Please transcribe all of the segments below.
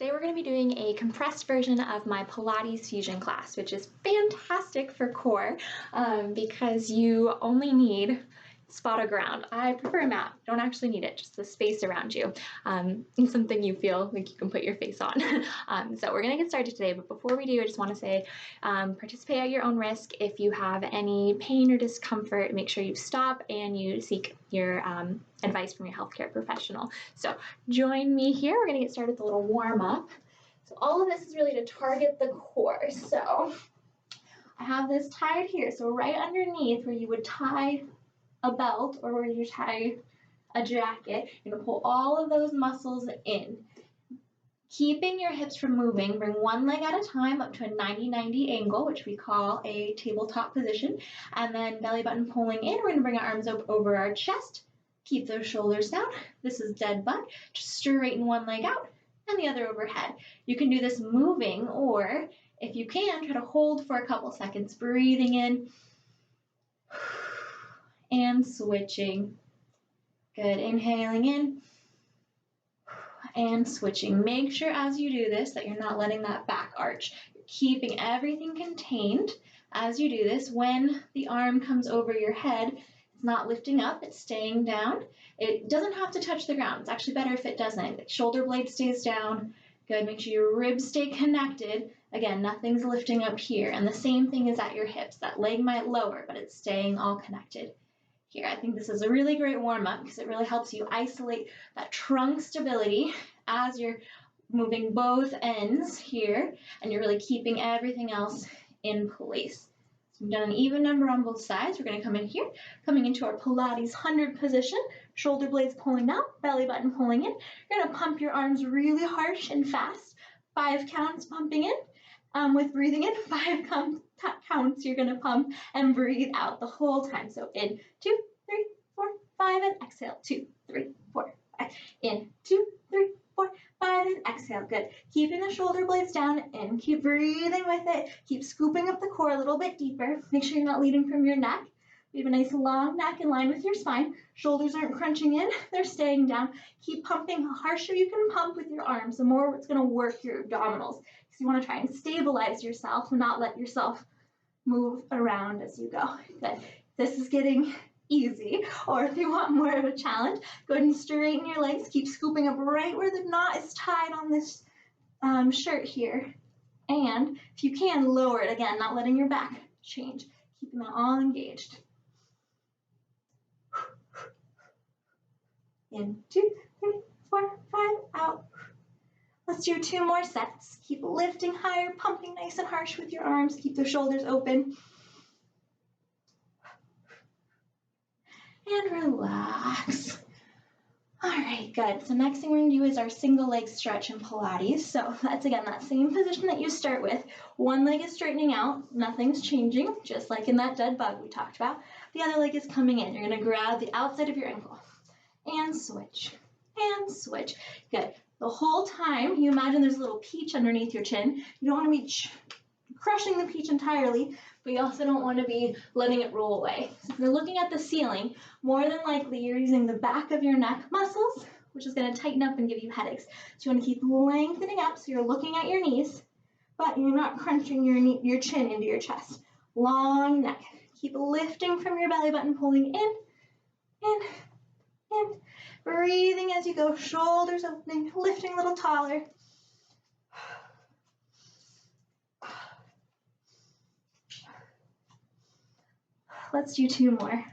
Today we're going to be doing a compressed version of my Pilates Fusion class, which is fantastic for core because you only need spot of ground. I prefer a mat. Don't actually need it, just the space around you. And something you feel like you can put your face on. So we're going to get started today, but before we do, I just want to say participate at your own risk. If you have any pain or discomfort, make sure you stop and you seek your advice from your healthcare professional. So join me here. We're going to get started with a little warm up. So all of this is really to target the core. So I have this tied here. So right underneath where you would tie a belt or where you tie a jacket, you're going to pull all of those muscles in. Keeping your hips from moving, bring one leg at a time up to a 90-90 angle, which we call a tabletop position, and then belly button pulling in. We're going to bring our arms up over our chest. Keep those shoulders down. This is dead bug. Just straighten one leg out and the other overhead. You can do this moving, or if you can, try to hold for a couple seconds, breathing in and switching. Good. Inhaling in and switching. Make sure as you do this that you're not letting that back arch. You're keeping everything contained as you do this. When the arm comes over your head, it's not lifting up, it's staying down. It doesn't have to touch the ground. It's actually better if it doesn't. The shoulder blade stays down. Good. Make sure your ribs stay connected. Again, nothing's lifting up here. And the same thing is at your hips. That leg might lower, but it's staying all connected here. I think this is a really great warm-up because it really helps you isolate that trunk stability as you're moving both ends here, and you're really keeping everything else in place. So we've done an even number on both sides. We're going to come in here, coming into our Pilates 100 position, shoulder blades pulling out, belly button pulling in. You're going to pump your arms really harsh and fast. 5 counts pumping in. With breathing in, 5 counts you're going to pump and breathe out the whole time. So in 2, 3, 4, 5, and exhale. 2, 3, 4, 5. In 2, 3, 4, 5, and exhale. Good. Keeping the shoulder blades down and keep breathing with it. Keep scooping up the core a little bit deeper. Make sure you're not leading from your neck. We have a nice long neck in line with your spine. Shoulders aren't crunching in, they're staying down. Keep pumping. The harsher you can pump with your arms, the more it's going to work your abdominals. Because you want to try and stabilize yourself and not let yourself move around as you go. Good. This is getting easy, or if you want more of a challenge, go ahead and straighten your legs. Keep scooping up right where the knot is tied on this shirt here. And if you can, lower it again, not letting your back change. Keeping that all engaged. In 2, 3, 4, 5, out. Let's do 2 more sets. Keep lifting higher, pumping nice and harsh with your arms. Keep the shoulders open. And relax. All right, good. So next thing we're going to do is our single leg stretch in Pilates. So that's, again, that same position that you start with. One leg is straightening out. Nothing's changing, just like in that dead bug we talked about. The other leg is coming in. You're going to grab the outside of your ankle. And switch, and switch. Good. The whole time, you imagine there's a little peach underneath your chin. You don't want to be crushing the peach entirely, but you also don't want to be letting it roll away. So if you're looking at the ceiling, more than likely you're using the back of your neck muscles, which is going to tighten up and give you headaches. So you want to keep lengthening up so you're looking at your knees, but you're not crunching your chin into your chest. Long neck. Keep lifting from your belly button, pulling in, and breathing as you go, shoulders opening, lifting a little taller. Let's do 2 more.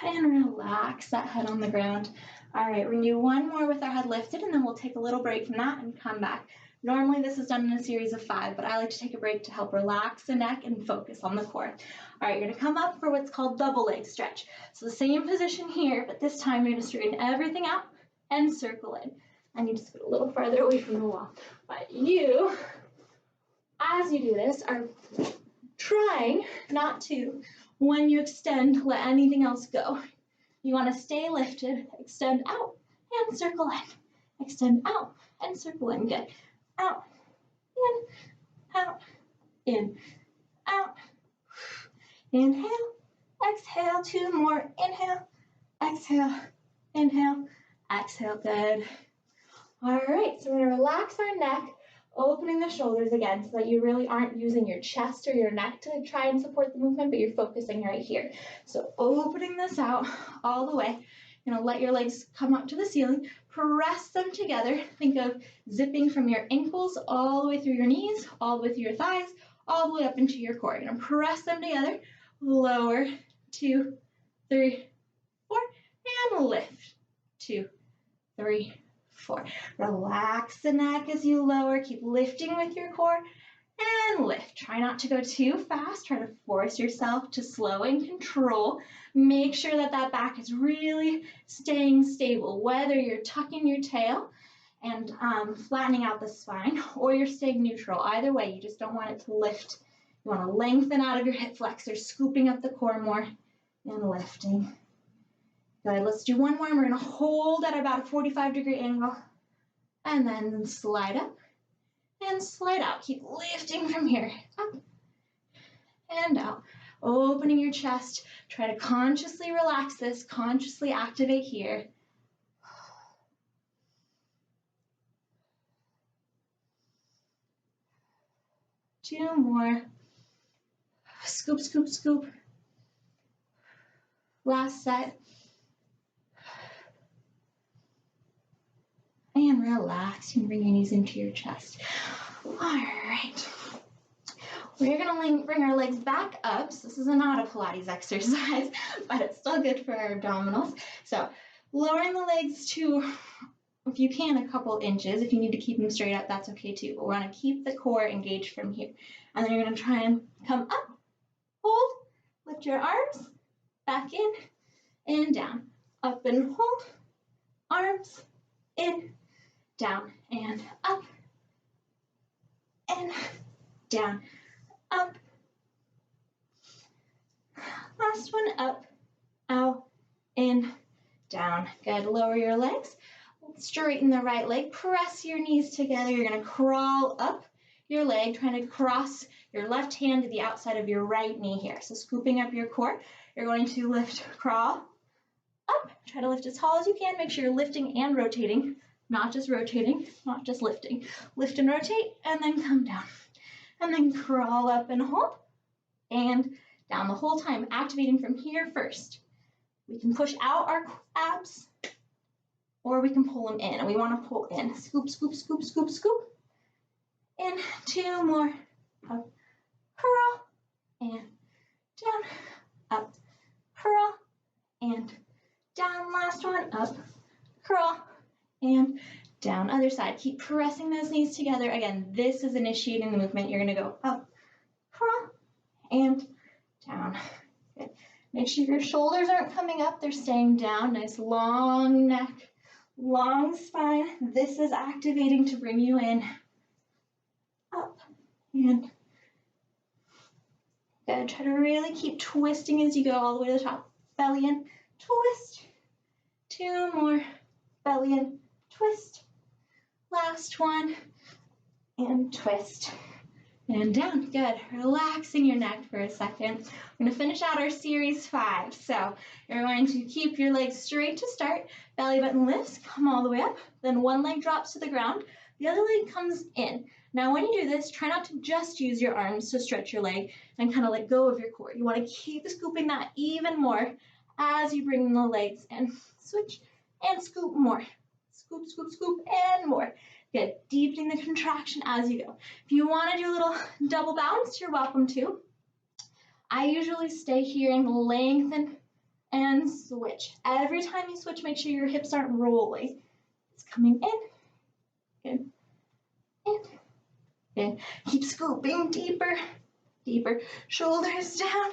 And relax that head on the ground. All right, we're going to do 1 more with our head lifted, and then we'll take a little break from that and come back. Normally this is done in a series of 5, but I like to take a break to help relax the neck and focus on the core. All right, you're going to come up for what's called double leg stretch. So the same position here, but this time you're going to straighten everything out and circle in. And you just get a little farther away from the wall. But you, as you do this, are trying not to, when you extend, let anything else go. You want to stay lifted, extend out, and circle in. Extend out, and circle in. Good. Out, in, out. Inhale, exhale, 2 more. Inhale, exhale, inhale, exhale. Good. All right, so we're gonna relax our neck, opening the shoulders again so that you really aren't using your chest or your neck to try and support the movement, but you're focusing right here. So opening this out all the way. You're gonna let your legs come up to the ceiling, press them together. Think of zipping from your ankles all the way through your knees, all the way through your thighs, all the way up into your core. You're gonna press them together, lower, 2, 3, 4, and lift, 2, 3, 4. Relax the neck as you lower. Keep lifting with your core and lift. Try not to go too fast. Try to force yourself to slow and control. Make sure that that back is really staying stable, whether you're tucking your tail and flattening out the spine or you're staying neutral. Either way, you just don't want it to lift. You want to lengthen out of your hip flexors, scooping up the core more and lifting. Good, let's do one more. We're gonna hold at about a 45-degree angle and then slide up and slide out. Keep lifting from here, up and out. Opening your chest. Try to consciously relax this, consciously activate here. Two more. Scoop, scoop, scoop. Last set. And relax. You can bring your knees into your chest. All right. We're going to bring our legs back up. So this is not a Pilates exercise, but it's still good for our abdominals. So lowering the legs to, if you can, a couple inches. If you need to keep them straight up, that's okay too. But we're going to keep the core engaged from here. And then you're going to try and come up, hold, lift your arms, back in, and down. Up and hold, arms, in, down, and up, and down, up. Last one, up, out, in, down. Good, lower your legs. Straighten the right leg, press your knees together. You're gonna crawl up your leg, trying to cross your left hand to the outside of your right knee here. So scooping up your core, you're going to lift, crawl up. Try to lift as tall as you can. Make sure you're lifting and rotating, not just rotating, not just lifting. Lift and rotate, and then come down. And then crawl up and hold, and down the whole time, activating from here first. We can push out our abs, or we can pull them in, and we want to pull in. Scoop, scoop, scoop, scoop, scoop. In, two more. Up, curl, and down. Up, curl, and down. Last one. Up, curl, and down. Other side. Keep pressing those knees together. Again, this is initiating the movement. You're going to go up, curl, and down. Good. Make sure your shoulders aren't coming up. They're staying down. Nice long neck, long spine. This is activating to bring you in. Up and good. Try to really keep twisting as you go all the way to the top. Belly in, twist. Two more. Belly in, twist. Last one. And twist. And down. Good. Relaxing your neck for a second. We're going to finish out our series 5. So you're going to keep your legs straight to start. Belly button lifts. Come all the way up. Then one leg drops to the ground. The other leg comes in. Now when you do this, try not to just use your arms to stretch your leg and kind of let go of your core. You want to keep scooping that even more as you bring the legs in. Switch and scoop more. Scoop, scoop, scoop, and more. Good. Deepening the contraction as you go. If you want to do a little double bounce, you're welcome to. I usually stay here and lengthen and switch. Every time you switch, make sure your hips aren't rolling. It's coming in. Good. In. Good. Keep scooping deeper, deeper. Shoulders down.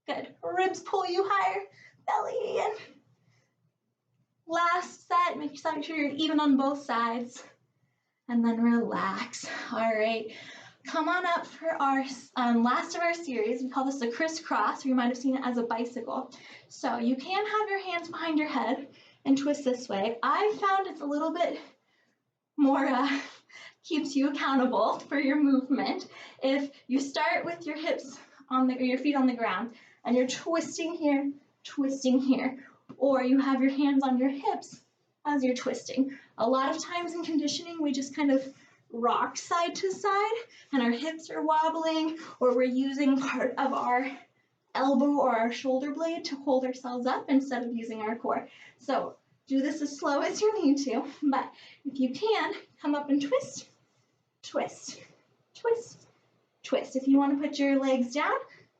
Good. Ribs pull you higher. Belly in. Last set. Make sure you're even on both sides. And then relax. All right. Come on up for our last of our series. We call this the crisscross, or you might have seen it as a bicycle. So you can have your hands behind your head and twist this way. I found it's a little bit more keeps you accountable for your movement. If you start with your hips on the, or your feet on the ground, and you're twisting here, or you have your hands on your hips as you're twisting. A lot of times in conditioning, we just kind of rock side to side and our hips are wobbling, or we're using part of our elbow or our shoulder blade to hold ourselves up instead of using our core. So do this as slow as you need to, but if you can, come up and twist, twist, twist, twist. If you want to put your legs down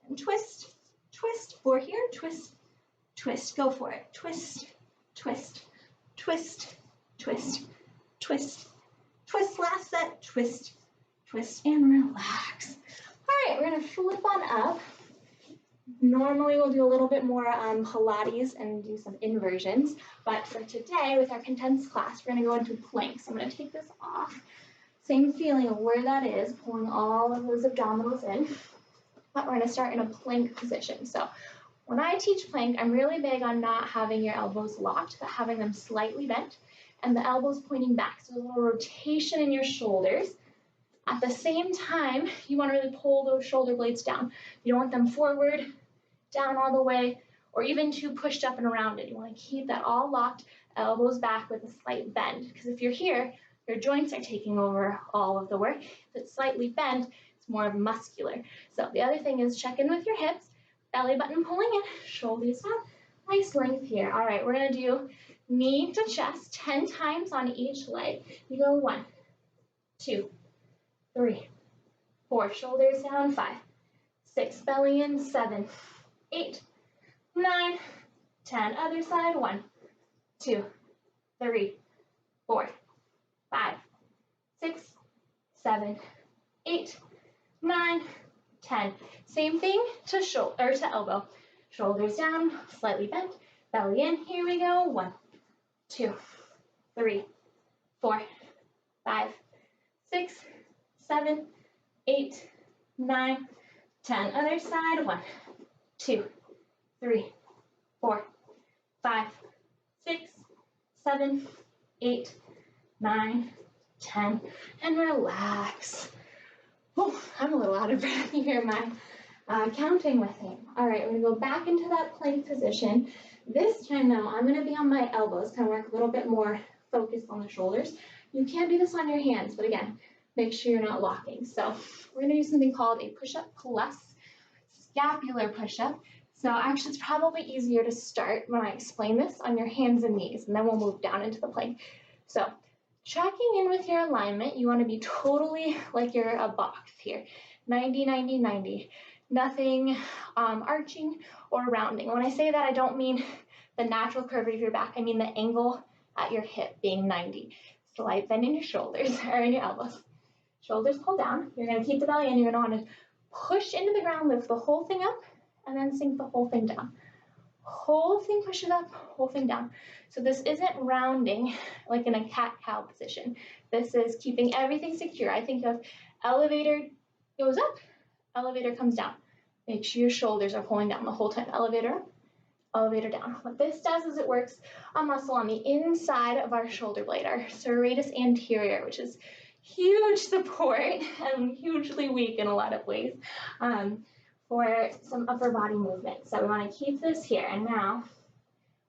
and twist, twist, or here, twist, twist, go for it. Twist, twist, twist, twist, twist, twist, last set, twist, twist, and relax. All right, we're gonna flip on up. Normally we'll do a little bit more Pilates and do some inversions, but for today with our condensed class, we're gonna go into planks. I'm gonna take this off. Same feeling of where that is, pulling all of those abdominals in, but we're gonna start in a plank position. So when I teach plank, I'm really big on not having your elbows locked, but having them slightly bent and the elbows pointing back. So a little rotation in your shoulders. At the same time, you want to really pull those shoulder blades down. You don't want them forward, down all the way, or even too pushed up and around it. You want to keep that all locked, elbows back with a slight bend. Because if you're here, your joints are taking over all of the work. If it's slightly bent, it's more muscular. So the other thing is check in with your hips, belly button pulling in, shoulders down, nice length here. All right, we're going to do knee to chest 10 times on each leg. You go 1, 2, 3, 4, shoulders down, 5, 6, belly in, 7, 8, 9, 10. Other side, 1, 2, 3, 4, 5, 6, 7, 8, 9, 10. Same thing to shoulder or to elbow. Shoulders down, slightly bent, belly in. Here we go. 1, 2, 3, 4, 5, 6, 7, 8, 9, 10. Other side. 1, 2, 3, 4, 5, 6, 7, 8, 9, 10. And relax. Oh, I'm a little out of breath. You hear my counting with him. All right, we're going to go back into that plank position. This time, though, I'm going to be on my elbows, kind of work a little bit more focused on the shoulders. You can do this on your hands, but again, make sure you're not locking. So we're going to do something called a push-up plus scapular push-up. So actually, it's probably easier to start when I explain this on your hands and knees, and then we'll move down into the plank. So checking in with your alignment, you want to be totally like you're a box here. 90, 90, 90. Nothing arching or rounding. When I say that, I don't mean the natural curve of your back. I mean the angle at your hip being 90. Slight bend in your shoulders or in your elbows. Shoulders pull down. You're going to keep the belly in. You're going to want to push into the ground, lift the whole thing up, and then sink the whole thing down. Whole thing pushes up, whole thing down. So this isn't rounding like in a cat-cow position. This is keeping everything secure. I think of elevator goes up, elevator comes down. Make sure your shoulders are pulling down the whole time. Elevator up, elevator down. What this does is it works a muscle on the inside of our shoulder blade, our serratus anterior, which is huge support and hugely weak in a lot of ways for some upper body movement. So we want to keep this here. And now,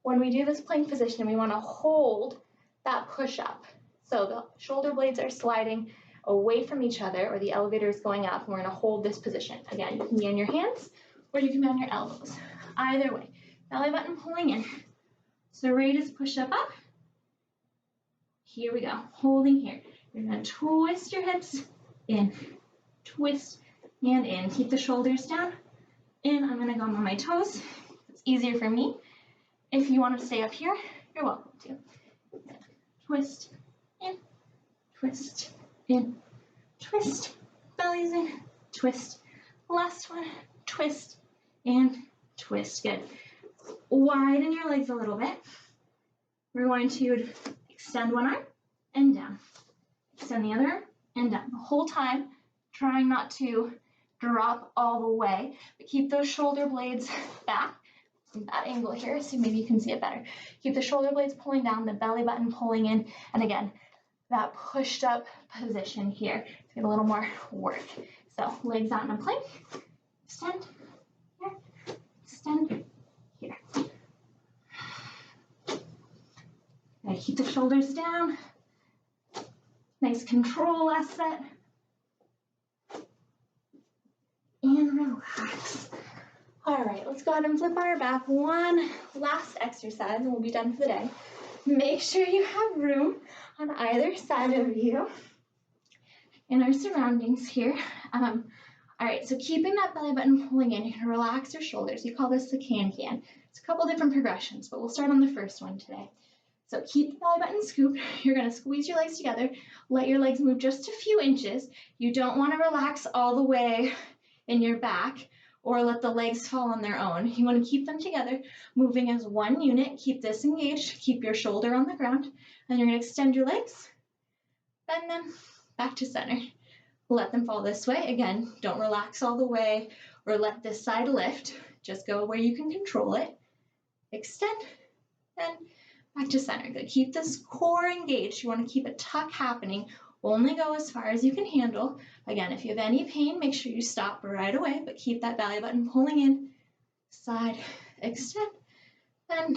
when we do this plank position, we want to hold that push up. So the shoulder blades are sliding away from each other, or the elevator is going up, and we're going to hold this position. Again, you can be on your hands, or you can be on your elbows. Either way. Belly button pulling in. Serratus push up. Here we go. Holding here. You're going to twist your hips in, twist and in. Keep the shoulders down. In. I'm going to go on my toes. It's easier for me. If you want to stay up here, you're welcome to. Twist in, twist in, twist. Bellies in, twist. Last one, twist and twist. Good. Widen your legs a little bit. We're going to extend one arm and down. Extend the other arm and down. The whole time, trying not to drop all the way, but keep those shoulder blades back. That angle here, so maybe you can see it better. Keep the shoulder blades pulling down, the belly button pulling in, and again, that pushed up position here to get a little more work. So legs out in a plank, extend here, extend here. Gotta keep the shoulders down. Nice control last set. And relax. All right, let's go ahead and flip on our back. One last exercise and we'll be done for the day. Make sure you have room on either side of you in our surroundings here. All right, so keeping that belly button pulling in, you're gonna relax your shoulders. You call this the can-can. It's a couple different progressions, but we'll start on the first one today. So keep the belly button scooped. You're gonna squeeze your legs together. Let your legs move just a few inches. You don't wanna relax all the way in your back or let the legs fall on their own. You wanna keep them together, moving as one unit. Keep this engaged. Keep your shoulder on the ground. And you're gonna extend your legs, bend them, back to center. Let them fall this way. Again, don't relax all the way or let this side lift. Just go where you can control it. Extend and back to center. Good. Keep this core engaged. You want to keep a tuck happening. Only go as far as you can handle. Again, if you have any pain, make sure you stop right away, but keep that belly button pulling in. Side, extend, and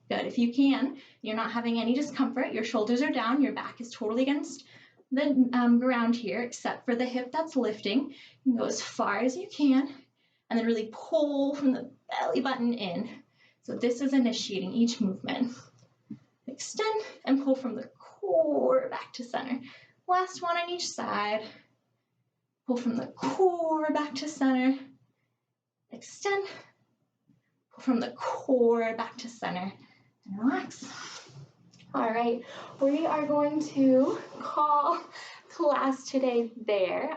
good. If you can, you're not having any discomfort, your shoulders are down, your back is totally against the ground here, except for the hip that's lifting. You can go as far as you can, and then really pull from the belly button in. So this is initiating each movement. Extend and pull from the core back to center. Last one on each side. Pull from the core back to center. Extend. Pull from the core back to center. And relax. All right, we are going to call class today there.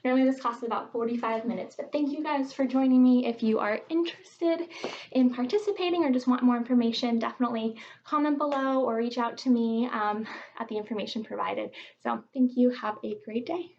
Normally this class is about 45 minutes, but thank you guys for joining me. If you are interested in participating or just want more information, definitely comment below or reach out to me at the information provided. So thank you. Have a great day.